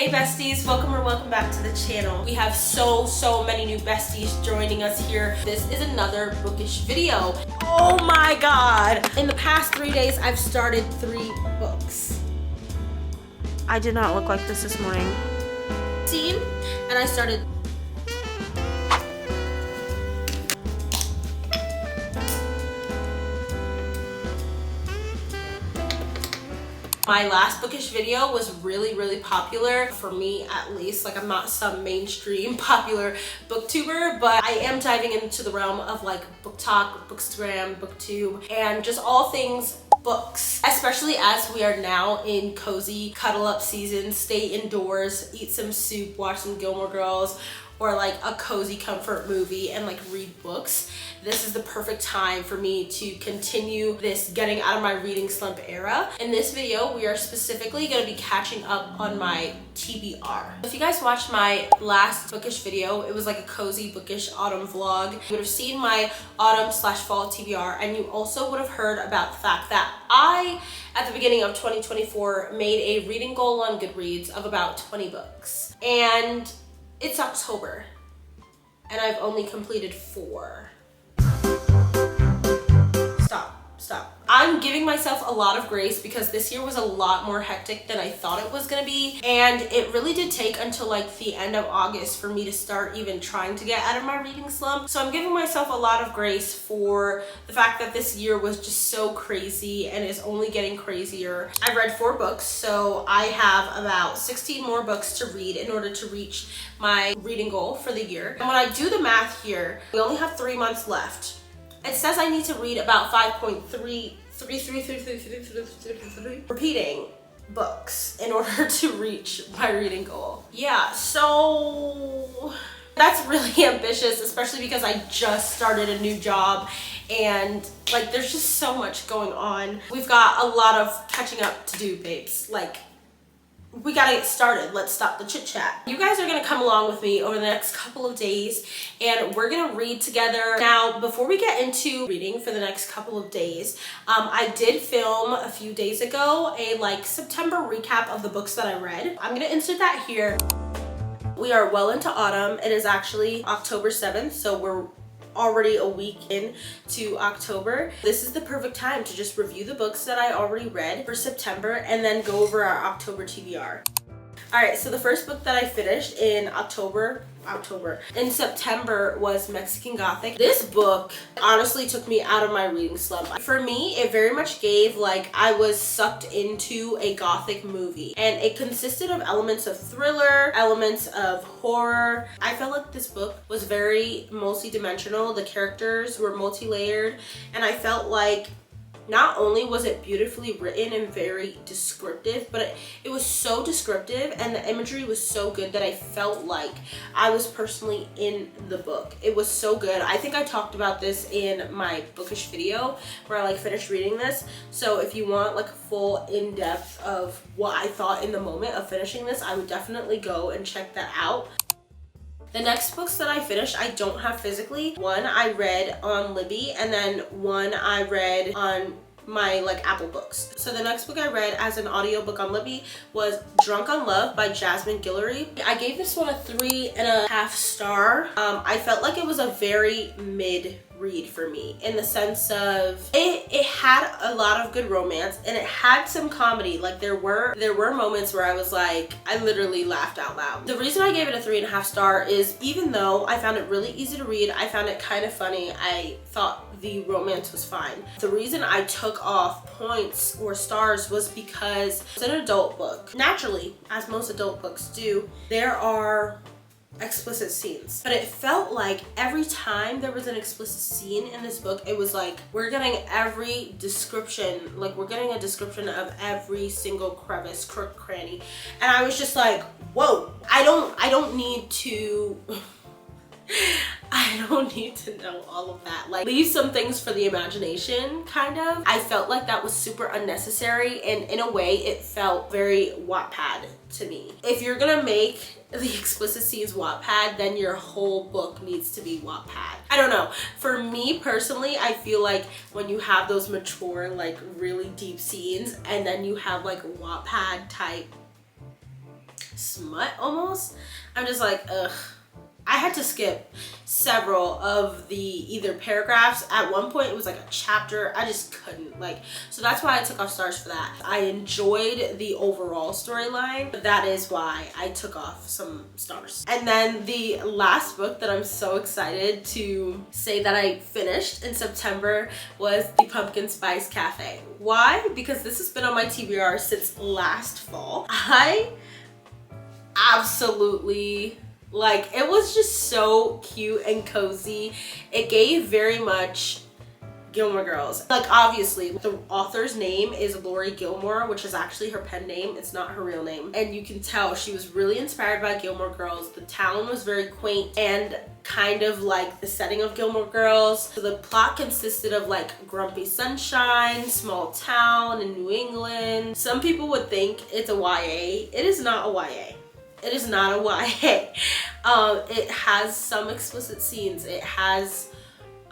Hey besties, welcome or welcome back to the channel. We have so many new besties joining us here. This is another bookish video. Oh my god! In the past 3 days, I've started 3 books. I did not look like this morning. And I started my last bookish video was really popular for me, at least. Like, I'm not some mainstream popular booktuber, but I am diving into the realm of like book talk, bookstagram, booktube, and just all things books, especially as we are now in cozy cuddle up season. Stay indoors, eat some soup, watch some Gilmore Girls, or like a cozy comfort movie and like read books. This is the perfect time for me to continue this getting out of my reading slump era. In this video, we are specifically going to be catching up on my TBR. If you guys watched my last bookish video, it was like a cozy bookish autumn vlog. You would have seen my autumn/fall TBR, and you also would have heard about the fact that I, at the beginning of 2024, made a reading goal on Goodreads of about 20 books. And it's October, and I've only completed 4. Stop. I'm giving myself a lot of grace because this year was a lot more hectic than I thought it was gonna be, and it really did take until like the end of August for me to start even trying to get out of my reading slump. So I'm giving myself a lot of grace for the fact that this year was just so crazy and is only getting crazier. I've read 4 books, so I have about 16 more books to read in order to reach my reading goal for the year. And when I do the math here, we only have 3 months left. It says I need to read about 5.3 repeating books in order to reach my reading goal. Yeah, so that's really ambitious, especially because I just started a new job and like there's just so much going on. We've got a lot of catching up to do, babes. Like, we gotta get started. Let's stop the chit chat. You guys are gonna come along with me over the next couple of days and we're gonna read together. Now, before we get into reading for the next couple of days, I did film a few days ago a like September recap of the books that I read. I'm gonna insert that here. We are well into autumn. It is actually October 7th, so we're already a week in to October. This is the perfect time to just review the books that I already read for September and then go over our October TBR. All right, so the first book that I finished in in September was Mexican Gothic. This book honestly took me out of my reading slump. For me, it very much gave like I was sucked into a Gothic movie, and it consisted of elements of thriller, elements of horror. I felt like this book was very multi-dimensional. The characters were multi-layered, and I felt like not only was it beautifully written and very descriptive, but it was so descriptive and the imagery was so good that I felt like I was personally in the book. It was so good. I think I talked about this in my bookish video where I like finished reading this. So if you want like a full in-depth of what I thought in the moment of finishing this, I would definitely go and check that out. The next books that I finished, I don't have physically. One I read on Libby, and then one I read on my like Apple Books. So the next book I read as an audiobook on Libby was Drunk on Love by Jasmine Guillory. I gave this one a 3.5 star. I felt like it was a very mid read for me in the sense of it had a lot of good romance and it had some comedy. Like there were moments where I was like, I literally laughed out loud. The reason I gave it a 3.5 star is even though I found it really easy to read, I found it kind of funny. I thought the romance was fine. The reason I took off points or stars was because it's an adult book. Naturally, as most adult books do, there are explicit scenes, but it felt like every time there was an explicit scene in this book, it was like we're getting every description, like we're getting a description of every single crevice, crook, cranny, and I was just like, whoa, I don't need to I don't need to know all of that. Like, leave some things for the imagination, kind of. I felt like that was super unnecessary, and in a way, it felt very Wattpad to me. If you're gonna make the explicit scenes Wattpad, then your whole book needs to be Wattpad. I don't know. For me personally, I feel like when you have those mature, like really deep scenes, and then you have like Wattpad type smut almost. I'm just like, ugh. I had to skip several of the either paragraphs. At one point it was like a chapter. I just couldn't, like, so that's why I took off stars for that. I enjoyed the overall storyline, but that is why I took off some stars. And then the last book that I'm so excited to say that I finished in September was The Pumpkin Spice Cafe. Why? Because this has been on my TBR since last fall. I absolutely, like, it was just so cute and cozy. It gave very much Gilmore Girls. Like, obviously the author's name is Lori Gilmore, which is actually her pen name. It's not her real name. And you can tell she was really inspired by Gilmore Girls. The town was very quaint and kind of like the setting of Gilmore Girls. So the plot consisted of like grumpy sunshine, small town in New England. Some people would think it's a YA. It is not a YA. It is not a YA. It has some explicit scenes. It has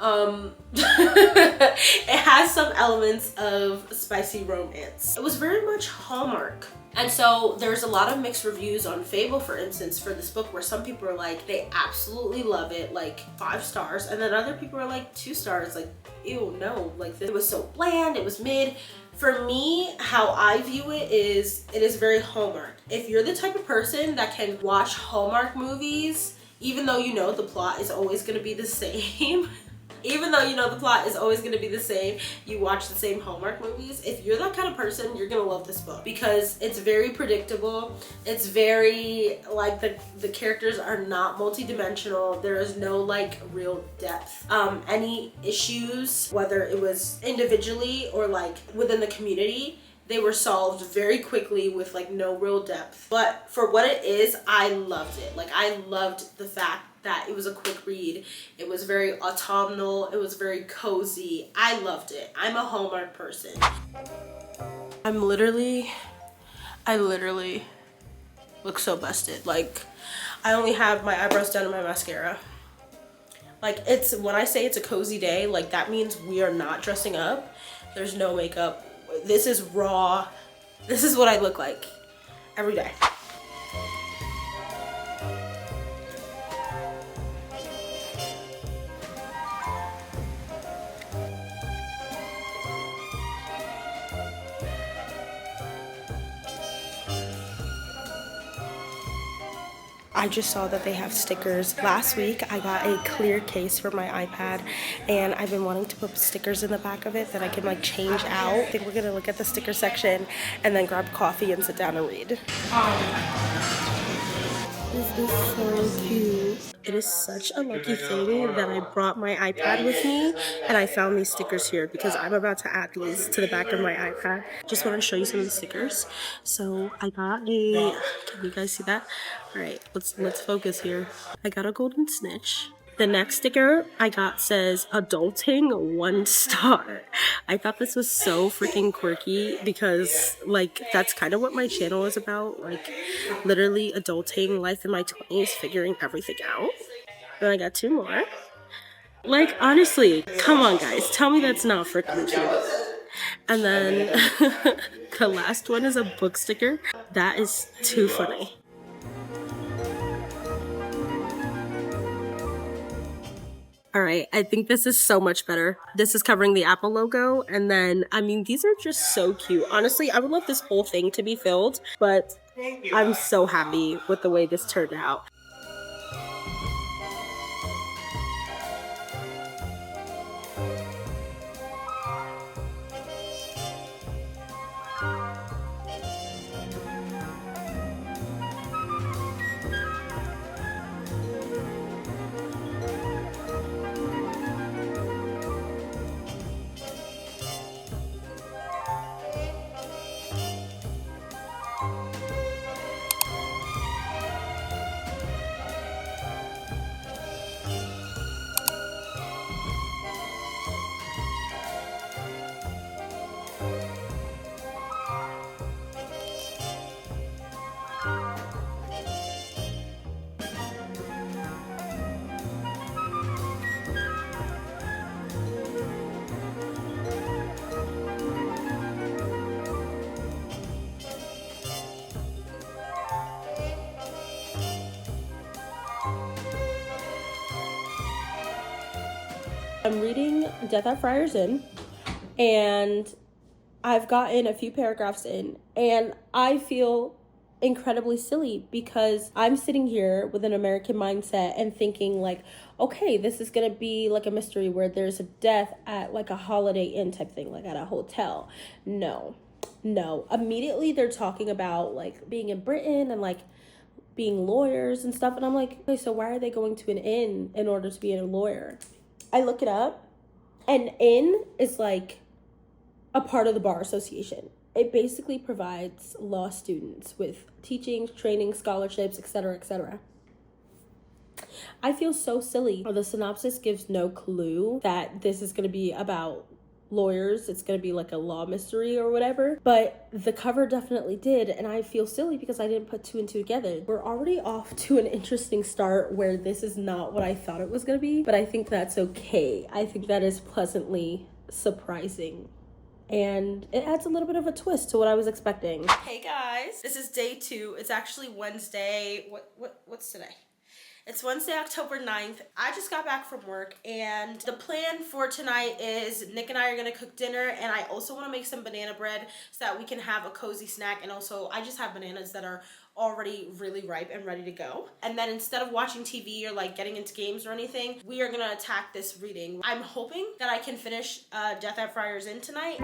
it has some elements of spicy romance. It was very much Hallmark. And so there's a lot of mixed reviews on Fable, for instance, for this book, where some people are like, they absolutely love it, like 5 stars. And then other people are like 2 stars, like, ew, no, like it was so bland, it was mid. For me, how I view it is very Hallmark. If you're the type of person that can watch Hallmark movies, even though you know the plot is always gonna be the same, even though you know the plot is always gonna be the same, you watch the same Hallmark movies. If you're that kind of person, you're gonna love this book because it's very predictable. It's very, like, the characters are not multi-dimensional. There is no like real depth. Any issues, whether it was individually or like within the community, they were solved very quickly with like no real depth. But for what it is, I loved it. Like, I loved the fact that it was a quick read. It was very autumnal. It was very cozy. I loved it. I'm a Hallmark person. I literally look so busted. Like, I only have my eyebrows done and my mascara. Like, it's, when I say it's a cozy day, like that means we are not dressing up. There's no makeup. This is raw. This is what I look like every day. I just saw that they have stickers. Last week I got a clear case for my iPad and I've been wanting to put stickers in the back of it that I can like change out. I think we're gonna look at the sticker section and then grab coffee and sit down and read. This is so cute. It is such a lucky thing that I brought my iPad with me and I found these stickers here because I'm about to add these to the back of my iPad. Just want to show you some of the stickers. So I got a, can you guys see that? All right, let's focus here. I got a golden snitch. The next sticker I got says adulting 1 star. I thought this was so freaking quirky because like that's kind of what my channel is about, like literally adulting, life in my 20s, figuring everything out. Then I got 2 more. Like, honestly, come on guys, tell me that's not freaking cute. And then the last one is a book sticker. That is too funny. All right, I think this is so much better. This is covering the Apple logo, and then, I mean, these are just so cute. Honestly, I would love this whole thing to be filled, but I'm so happy with the way this turned out. I'm reading Death at Friar's Inn, and I've gotten a few paragraphs in, and I feel incredibly silly because I'm sitting here with an American mindset and thinking like, okay, this is gonna be like a mystery where there's a death at like a Holiday Inn type thing, like at a hotel. No. Immediately they're talking about like being in Britain and like being lawyers and stuff, and I'm like, okay, so why are they going to an inn in order to be a lawyer? I look it up. An inn is like a part of the bar association. It basically provides law students with teaching, training, scholarships, etc., etc. I feel so silly. The synopsis gives no clue that this is going to be about lawyers. It's going to be like a law mystery or whatever, but the cover definitely did, and I feel silly because I didn't put two and two together. We're already off to an interesting start where this is not what I thought it was going to be, but I think that's okay. I think that is pleasantly surprising, and it adds a little bit of a twist to what I was expecting. Hey guys, this is day 2. It's actually Wednesday. What's today? It's Wednesday, October 9th. I just got back from work, and the plan for tonight is Nick and I are gonna cook dinner, and I also wanna make some banana bread so that we can have a cozy snack, and also I just have bananas that are already really ripe and ready to go. And then instead of watching TV or like getting into games or anything, we are gonna attack this reading. I'm hoping that I can finish Death at Friar's Inn tonight.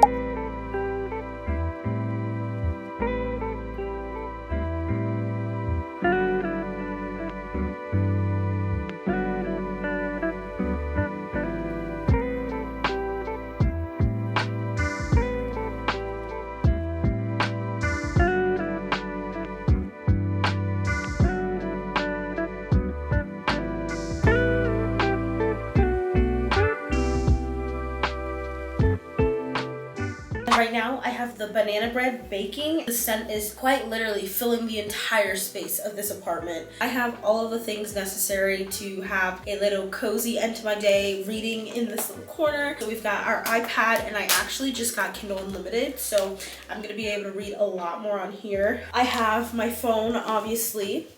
Right now, I have the banana bread baking. The scent is quite literally filling the entire space of this apartment. I have all of the things necessary to have a little cozy end to my day reading in this little corner. So we've got our iPad, and I actually just got Kindle Unlimited, so I'm gonna be able to read a lot more on here. I have my phone, obviously.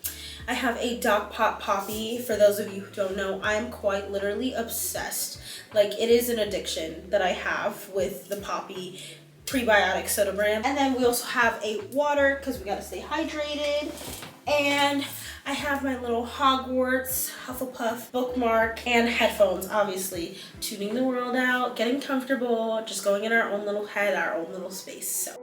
I have a Dog Pot Poppy. For those of you who don't know, I am quite literally obsessed. Like, it is an addiction that I have with the Poppy prebiotic soda brand. And then we also have a water because we gotta stay hydrated. And I have my little Hogwarts Hufflepuff bookmark and headphones, obviously. Tuning the world out, getting comfortable, just going in our own little head, our own little space. So.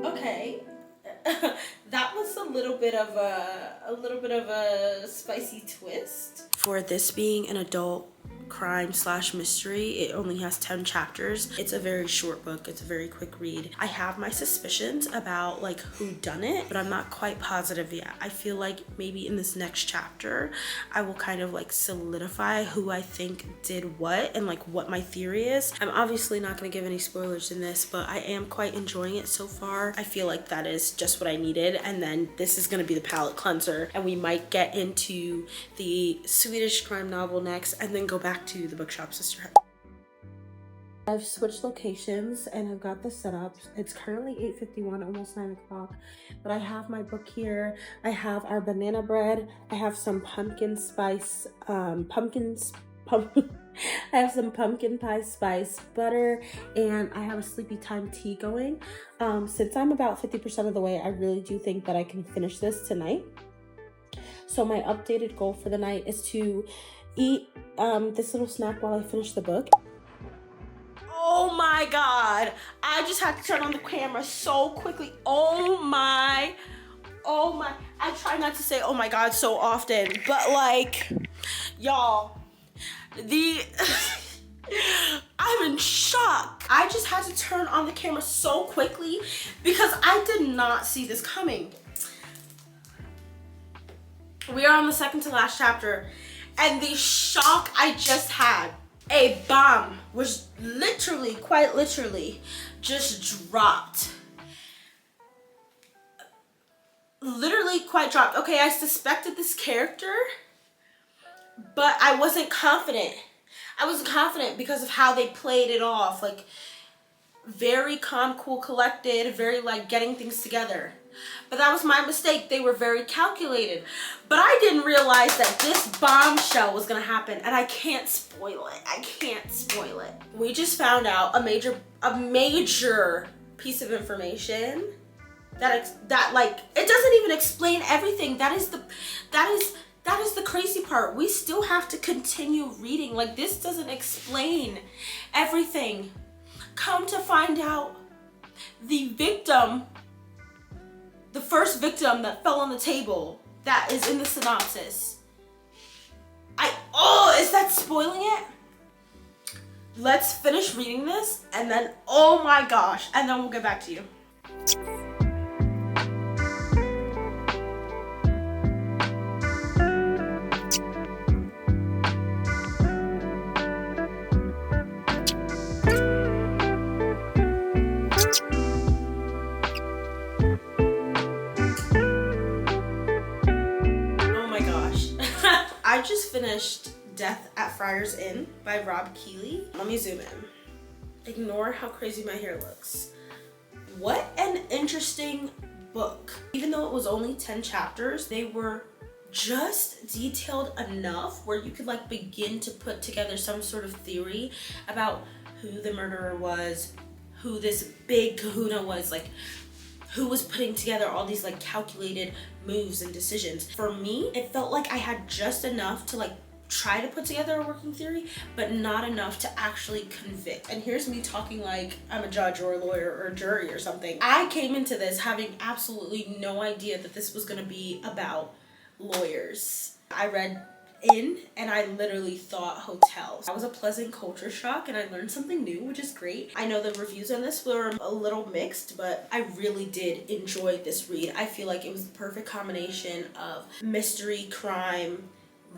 Okay. That was a little bit of a spicy twist. For this being an adult crime / mystery, it only has 10 chapters. It's a very short book. It's a very quick read. I have my suspicions about like who done it, but I'm not quite positive yet. I feel like maybe in this next chapter I will kind of like solidify who I think did what and like what my theory is. I'm obviously not going to give any spoilers in this, but I am quite enjoying it so far. I feel like that is just what I needed, and then this is going to be the palate cleanser, and we might get into the Swedish crime novel next and then go back to the bookshop sisterhood. I've switched locations and I've got the setup. It's currently 8:51, almost 9 o'clock, but I have my book here. I have our banana bread. I have some pumpkin spice, I have some pumpkin pie spice butter, and I have a sleepy time tea going. Since I'm about 50% of the way, I really do think that I can finish this tonight. So my updated goal for the night is to eat this little snack while I finish the book. Oh my god, I just had to turn on the camera so quickly. Oh my, I try not to say oh my god so often, but like, y'all, I'm in shock. I just had to turn on the camera so quickly because I did not see this coming. We are on the second to last chapter, and the shock I just had, a bomb was literally, quite literally, just dropped. Literally quite dropped. Okay, I suspected this character, but I wasn't confident. I wasn't confident because of how they played it off. Like, very calm, cool, collected, very like getting things together. But that was my mistake. They were very calculated. But I didn't realize that this bombshell was gonna happen, and I can't spoil it. I can't spoil it. We just found out a major piece of information that like, it doesn't even explain everything. That is the crazy part. We still have to continue reading. Like, this doesn't explain everything. Come to find out, the victim, the first victim that fell on the table, that is in the synopsis. Is that spoiling it? Let's finish reading this, and then, oh my gosh, and then we'll get back to you. I just finished Death at Friar's Inn by Rob Keeley. Let me zoom in. Ignore how crazy my hair looks. What an interesting book. Even though it was only 10 chapters, they were just detailed enough where you could like begin to put together some sort of theory about who the murderer was, who this big kahuna was, like who was putting together all these like calculated moves and decisions. For me, it felt like I had just enough to like try to put together a working theory, but not enough to actually convict. And here's me talking like I'm a judge or a lawyer or a jury or something. I came into this having absolutely no idea that this was gonna be about lawyers. I read in and I literally thought hotels. That was a pleasant culture shock, and I learned something new, which is great. I know the reviews on this were a little mixed, but I really did enjoy this read. I feel like it was the perfect combination of mystery, crime,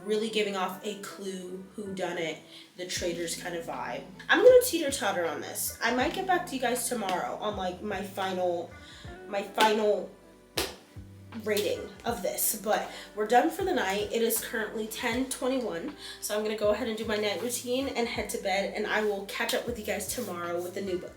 really giving off a clue, whodunit, the traders kind of vibe. I'm gonna teeter-totter on this. I might get back to you guys tomorrow on like my final rating of this, but we're done for the night. It is currently 10:21, so I'm gonna go ahead and do my night routine and head to bed, and I will catch up with you guys tomorrow with the new book.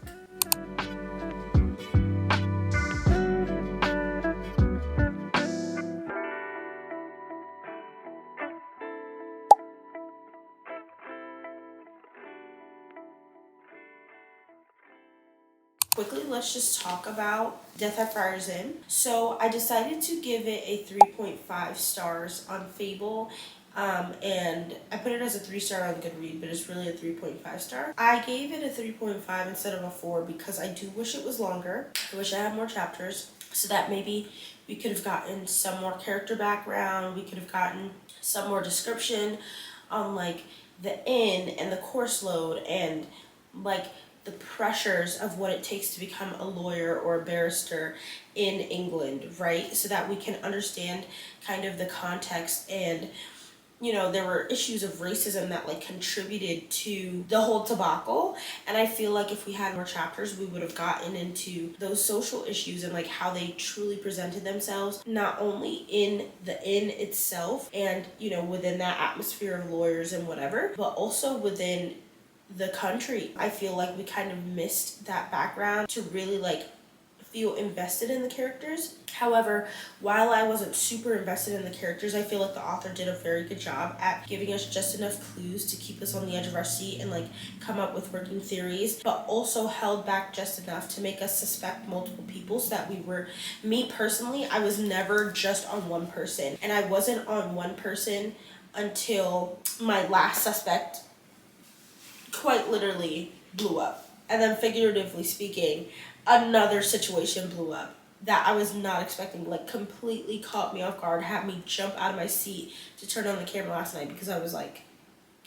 Quickly, let's just talk about Death at Friar's Inn. So I decided to give it a 3.5 stars on Fable, and I put it as a 3-star on Goodread, but it's really a 3.5 star. I gave it a 3.5 instead of a 4 because I do wish it was longer. I wish I had more chapters so that maybe we could have gotten some more character background, we could have gotten some more description on like the inn and the course load and like the pressures of what it takes to become a lawyer or a barrister in England, right? So that we can understand kind of the context. And, you know, there were issues of racism that like contributed to the whole debacle. And I feel like if we had more chapters, we would have gotten into those social issues and like how they truly presented themselves, not only in the inn itself and, you know, within that atmosphere of lawyers and whatever, but also within the country. I feel like we kind of missed that background to really like feel invested in the characters. However, while I wasn't super invested in the characters, I feel like the author did a very good job at giving us just enough clues to keep us on the edge of our seat and like come up with working theories, but also held back just enough to make us suspect multiple people so that we were, me personally, I was never just on one person, and I wasn't on one person until my last suspect quite literally blew up. And then figuratively speaking, another situation blew up that I was not expecting, like completely caught me off guard, had me jump out of my seat to turn on the camera last night because I was like,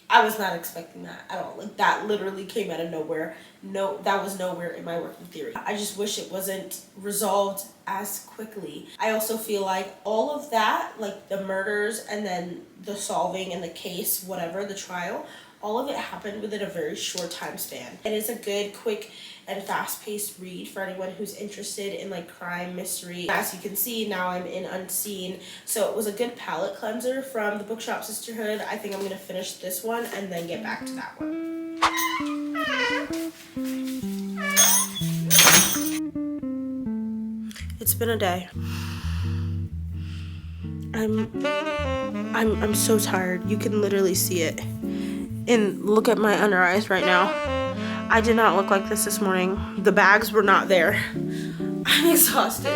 I was not expecting that at all. Like that literally came out of nowhere. No, that was nowhere in my working theory. I just wish it wasn't resolved as quickly. I also feel like all of that, like the murders and then the solving and the case, whatever, the trial, all of it happened within a very short time span. It is a good, quick, and fast-paced read for anyone who's interested in like crime, mystery. As you can see, now I'm in Unseen, so it was a good palate cleanser from the Bookshop Sisterhood. I think I'm gonna finish this one and then get back to that one. It's been a day. I'm so tired. You can literally see it. And look at my under eyes right now. I did not look like this morning. The bags were not there. I'm exhausted.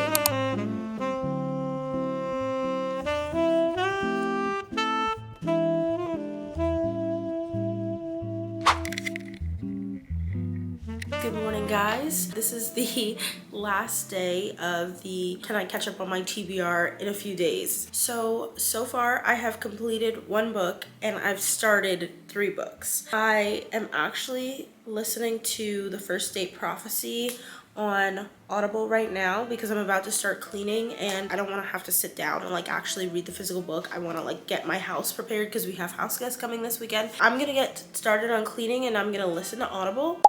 Good morning, guys. This is the last day of the Can I Catch Up on My TBR in a few days. So far I have completed 1 book and I've started 3 books. I am actually listening to The First Date Prophecy on Audible right now because I'm about to start cleaning and I don't want to have to sit down and like actually read the physical book. I want to like get my house prepared because we have house guests coming this weekend. I'm gonna get started on cleaning and I'm gonna listen to Audible.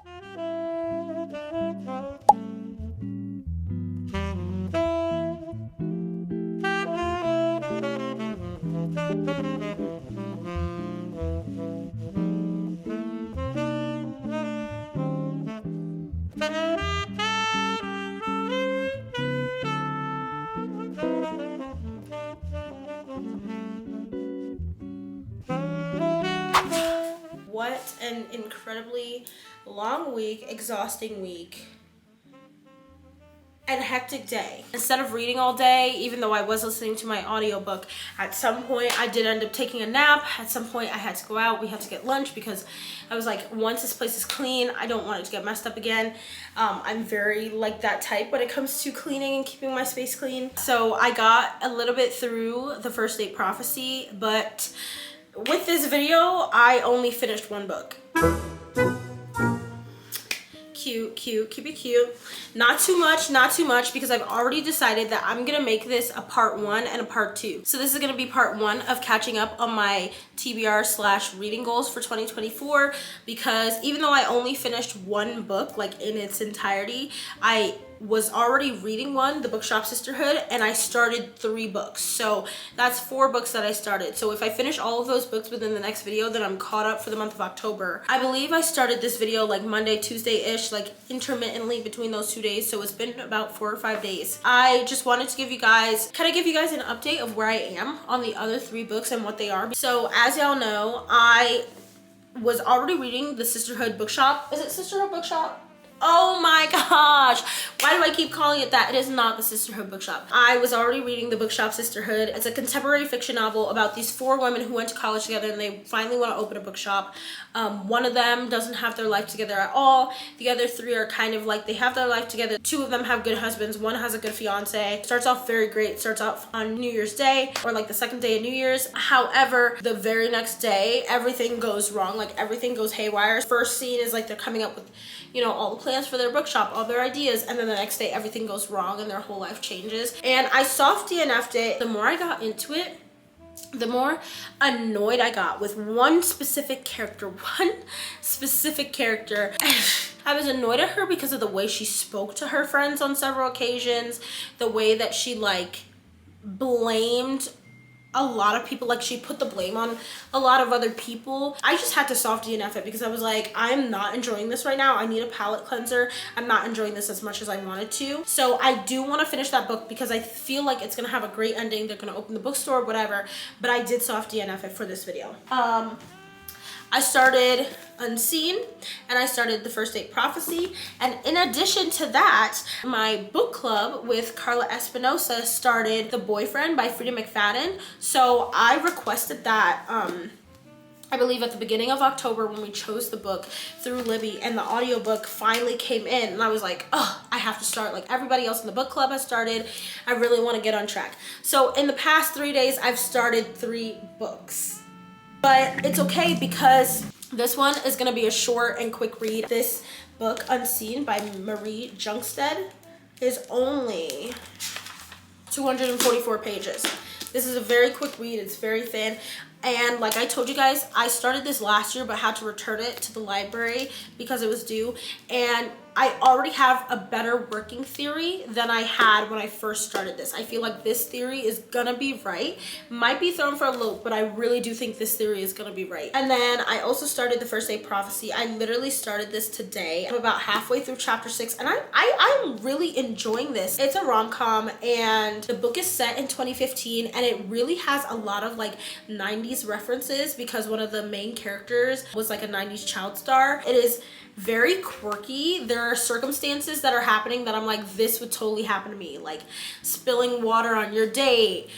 What an incredibly long week, exhausting week, and hectic day. Instead of reading all day, even though I was listening to my audiobook, at some point I did end up taking a nap. At some point I had to go out. We had to get lunch because I was like, once this place is clean, I don't want it to get messed up again. I'm very like that type when it comes to cleaning and keeping my space clean. So I got a little bit through The First Date Prophecy, but with this video, I only finished 1 book. Cute, keep it cute. Not too much because I've already decided that I'm gonna make this a part 1 and a part 2. So this is gonna be part 1 of catching up on my TBR / reading goals for 2024 because even though I only finished 1 book like in its entirety, I was already reading one, The Bookshop Sisterhood, and I started 3 books. So that's 4 books that I started. So if I finish all of those books within the next video, then I'm caught up for the month of October. I believe I started this video like Monday, Tuesday-ish, like intermittently between those 2 days. So it's been about 4 or 5 days. I just wanted to give you guys an update of where I am on the other 3 books and what they are. So as y'all know, I was already reading the Sisterhood Bookshop. Is it Sisterhood Bookshop? Oh my gosh, why do I keep calling it that? It is not the Sisterhood Bookshop. I was already reading The Bookshop Sisterhood. It's a contemporary fiction novel about these 4 women who went to college together and they finally want to open a bookshop. One of them doesn't have their life together at all. The other 3 are kind of like they have their life together. 2 of them have good husbands. 1 has a good fiance. Starts off very great. Starts off on New Year's Day or like the 2nd day of New Year's. However, the very next day, everything goes wrong. Like everything goes haywire. First scene is like they're coming up with, you know, all the plans for their bookshop, all their ideas, and then the next day everything goes wrong and their whole life changes. And I soft DNF'd it. The more I got into it, the more annoyed I got with one specific character. I was annoyed at her because of the way she spoke to her friends on several occasions, the way that she like blamed a lot of people, like she put the blame on a lot of other people. I just had to soft DNF it because I was like, I'm not enjoying this right now. I need a palate cleanser. I'm not enjoying this as much as I wanted to. So I do want to finish that book because I feel like it's gonna have a great ending. They're gonna open the bookstore, whatever, but I did soft DNF it for this video. I started Unseen and I started The First Date Prophecy, and in addition to that, my book club with Carla Espinosa started The Boyfriend by Frida McFadden. So I requested that I believe at the beginning of October when we chose the book through Libby, and the audiobook finally came in and I was like, oh, I have to start. Like everybody else in the book club has started. I really want to get on track. So in the past 3 days, I've started 3 books. But it's okay because this one is going to be a short and quick read. This book, Unseen by Marie Jungstead, is only 244 pages. This is a very quick read. It's very thin. And like I told you guys, I started this last year but had to return it to the library because it was due. And I already have a better working theory than I had when I first started this. I feel like this theory is gonna be right. Might be thrown for a loop, but I really do think this theory is gonna be right. And then I also started The First Day Prophecy. I literally started this today. I'm about halfway through chapter 6, and I'm really enjoying this. It's a rom-com, and the book is set in 2015, and it really has a lot of like 90s references because one of the main characters was like a 90s child star. It is very quirky. There are circumstances that are happening that I'm like, this would totally happen to me, like spilling water on your date,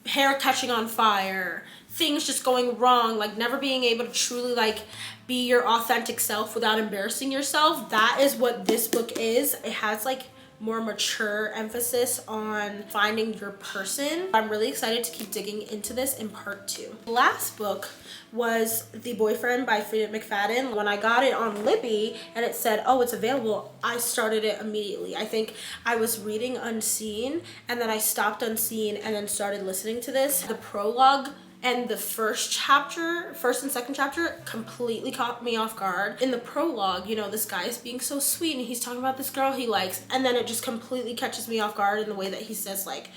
hair catching on fire, things just going wrong, like never being able to truly like be your authentic self without embarrassing yourself. That is what this book is. It has like more mature emphasis on finding your person. I'm really excited to keep digging into this in part 2. The last book was The Boyfriend by Freida McFadden. When I got it on Libby and it said, oh, it's available, I started it immediately. I think I was reading Unseen, and then I stopped Unseen and then started listening to this. The prologue and the first and second chapter completely caught me off guard. In the prologue, you know, this guy is being so sweet and he's talking about this girl he likes, and then it just completely catches me off guard in the way that he says, like,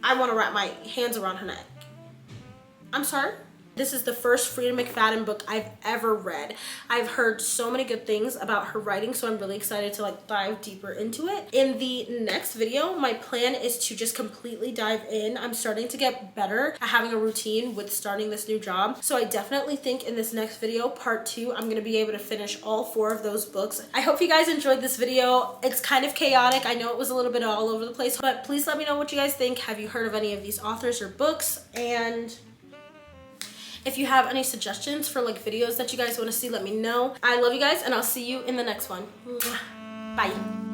I want to wrap my hands around her neck. I'm sorry? This is the first Freida McFadden book I've ever read. I've heard so many good things about her writing, so I'm really excited to like dive deeper into it. In the next video, my plan is to just completely dive in. I'm starting to get better at having a routine with starting this new job. So I definitely think in this next video, part 2, I'm gonna be able to finish all 4 of those books. I hope you guys enjoyed this video. It's kind of chaotic. I know it was a little bit all over the place, but please let me know what you guys think. Have you heard of any of these authors or books? And if you have any suggestions for like videos that you guys want to see, let me know. I love you guys, and I'll see you in the next one. Bye.